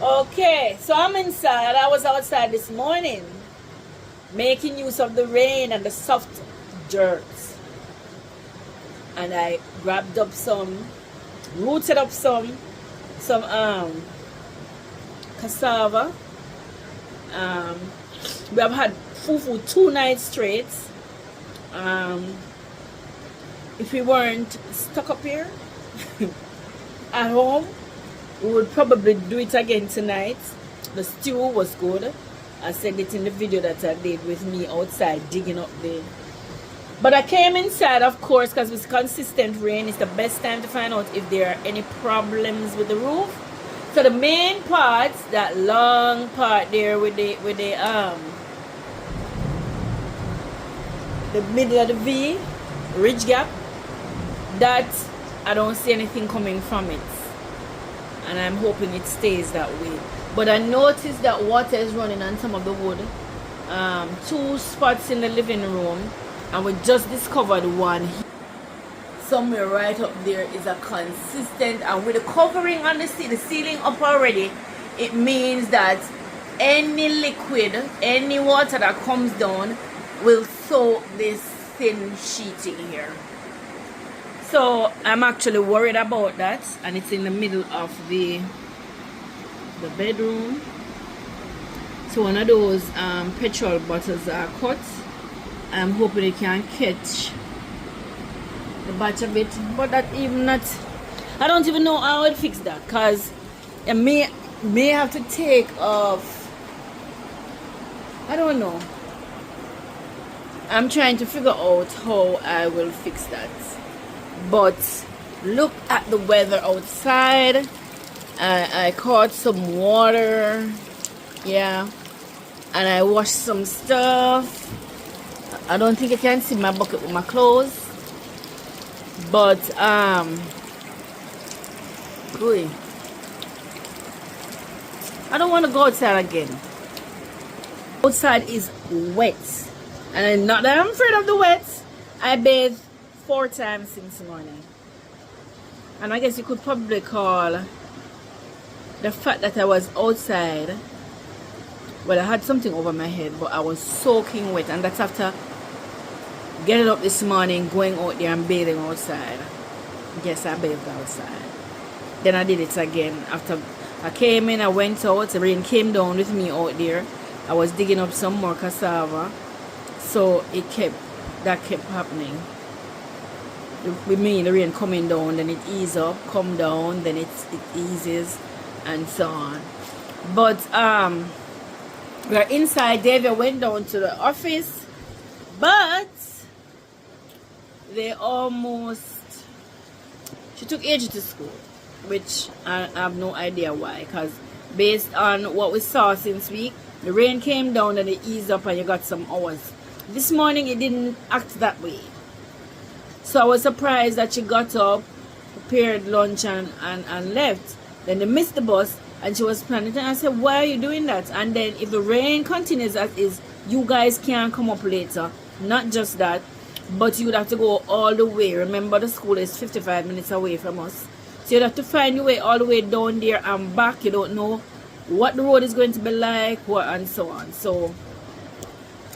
Okay, so I'm inside. I was outside this morning making use of the rain and the soft dirt. And I grabbed up rooted up some cassava. We have had fufu 2 nights straight. If we weren't stuck up here at home, we would probably do it again tonight. The stew was good. I said it in the video that I did with me outside digging up the... But I came inside, of course, because with consistent rain, it's the best time to find out if there are any problems with the roof. So the main part, that long part there with the middle of the V, ridge gap, that I don't see anything coming from it. And I'm hoping it stays that way. But I noticed that water is running on some of the wood. 2 spots in the living room, and we just discovered one somewhere right up there is a consistent, and with the covering on the ceiling up already, it means that any liquid, any water that comes down will soak this thin sheeting here. So I'm actually worried about that, and it's in the middle of the bedroom. So one of those petrol bottles are cut. I'm hoping it can catch the batch of it, but that even not, I don't even know how I'd fix that, because I may have to take off, I don't know. I'm trying to figure out how I will fix that. But look at the weather outside. I caught some water, yeah, and I washed some stuff. I don't think you can see my bucket with my clothes, but boy, I don't want to go outside again. Outside is wet, and not that I'm afraid of the wet. I bathed 4 times since morning, and I guess you could probably call the fact that I was outside, well, I had something over my head, but I was soaking wet, and that's after getting up this morning, going out there and bathing outside. Yes, I bathed outside. Then I did it again after I came in. I went out, the rain came down with me out there. I was digging up some more cassava, so that kept happening. With me, the rain coming down, then it eases up, come down, then it eases, and so on. But we're inside. Davia went down to the office, but she took AJ to school, which I have no idea why, because based on what we saw since week, the rain came down and it eased up and you got some hours. This morning it didn't act that way, so I was surprised that she got up, prepared lunch and left. Then they missed the bus and she was planning, and I said, why are you doing that? And then if the rain continues as is, you guys can come up later. Not just that, but you'd have to go all the way. Remember, the school is 55 minutes away from us, so you'd have to find your way all the way down there and back. You don't know what the road is going to be like, and so on. So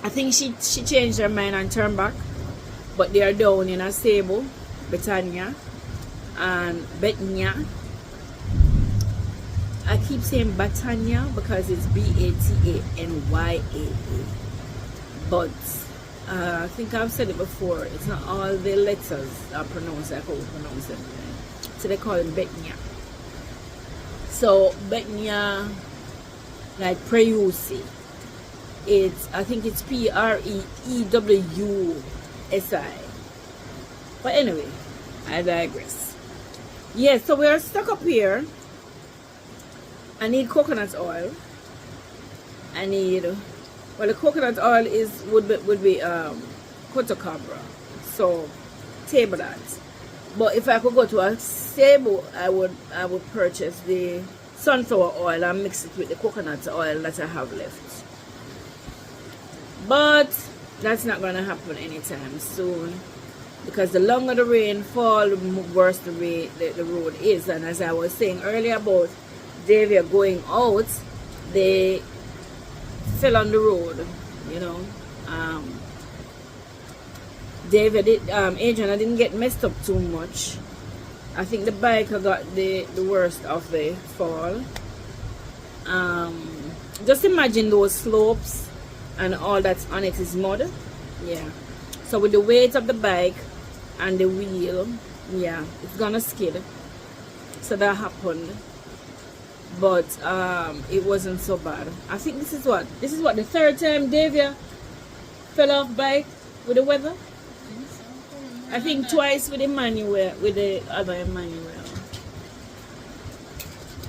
I think she changed her mind and turned back. But they are down in Sable, Betania, and Betnia. I keep saying Batania because it's Batanya. But I think I've said it before. It's not all the letters are pronounced like how we pronounce them. So they call it Betnia. So Betnia, like Preusi, I think it's Prewsi. But anyway, I digress. Yeah, so we are stuck up here. I need coconut oil. I need, well, the coconut oil would be cotocabra, so table that. But if I could go to a stable, I would purchase the sunflower oil and mix it with the coconut oil that I have left. But that's not going to happen anytime soon, because the longer the rain falls, the worse the road is. And as I was saying earlier about Davia going out, they fell on the road, you know. Adrian, I didn't get messed up too much. I think the biker got the worst of the fall. Just imagine those slopes and all that's on it is mud. Yeah. So with the weight of the bike and the wheel, yeah, it's gonna skid. So that happened. But it wasn't so bad. I think this is what the third time Davia fell off bike with the weather. I think twice with Emmanuel, with the other Emmanuel.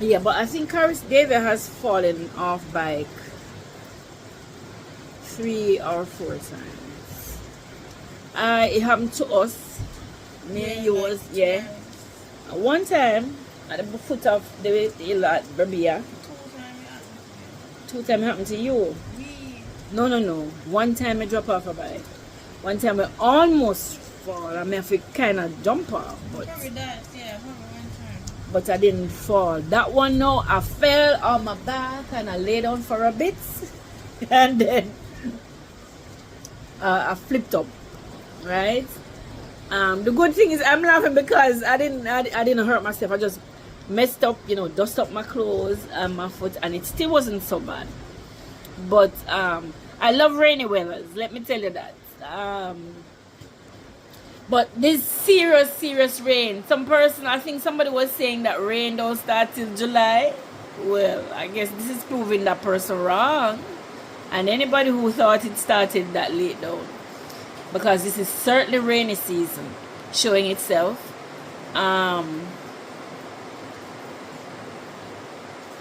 Yeah, but I think Davia has fallen off bike 3 or 4 times. It happened to us. Me and yours, yeah. One time at the foot of the hill at Berbia. 2 times it happened to you. No. One time I drop off a bike. One time I almost fall. I mean, if I kind of jump off, but I didn't fall. That one, no, I fell on my back and I lay down for a bit, and then I flipped up. Right. The good thing is I'm laughing because I didn't hurt myself. I just messed up, you know, dust up my clothes and my foot, and it still wasn't so bad. But I love rainy weathers, let me tell you that. But this serious rain. I think somebody was saying that rain don't start till July. Well, I guess this is proving that person wrong. And anybody who thought it started that late down. Because this is certainly rainy season showing itself.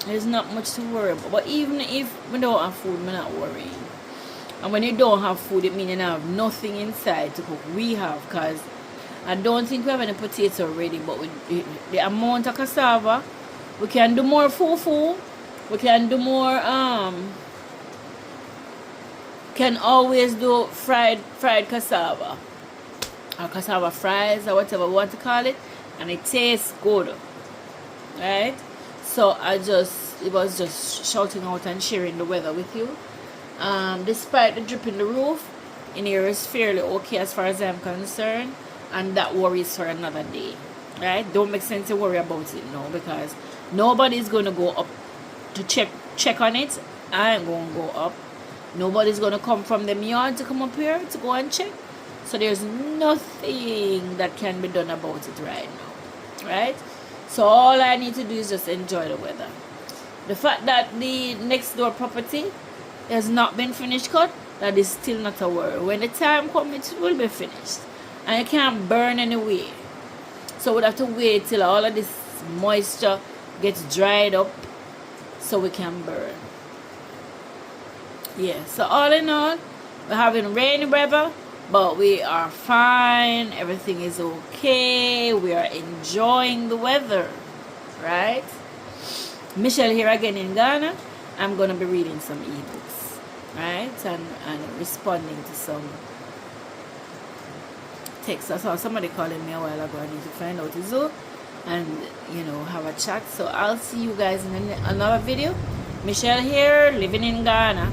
There's not much to worry about. But even if we don't have food, we're not worrying. And when you don't have food, it means you have nothing inside to cook. We have, because I don't think we have any potato ready, but with the amount of cassava, we can do more fufu. We can do more, can always do fried cassava. Or cassava fries, or whatever we want to call it. And it tastes good. Right? So it was just shouting out and sharing the weather with you. Despite the drip in the roof, in here is fairly okay as far as I'm concerned, and that worries for another day. Right? Don't make sense to worry about it now, because nobody's gonna go up to check on it. I ain't gonna go up. Nobody's gonna come from the yard to come up here to go and check. So there's nothing that can be done about it right now. Right? So all I need to do is just enjoy the weather. The fact that the next door property has not been finished cut, that is still not a worry. When the time comes, it will be finished. And it can't burn anyway. So we'll have to wait till all of this moisture gets dried up so we can burn. Yeah, so all in all, we're having rainy weather, but we are fine. Everything is okay. We are enjoying the weather. Right? Michelle here again in Ghana. I'm going to be reading some ebooks. Right? And responding to some texts. I saw somebody calling me a while ago. I need to find out his who and, you know, have a chat. So I'll see you guys in another video. Michelle here, living in Ghana.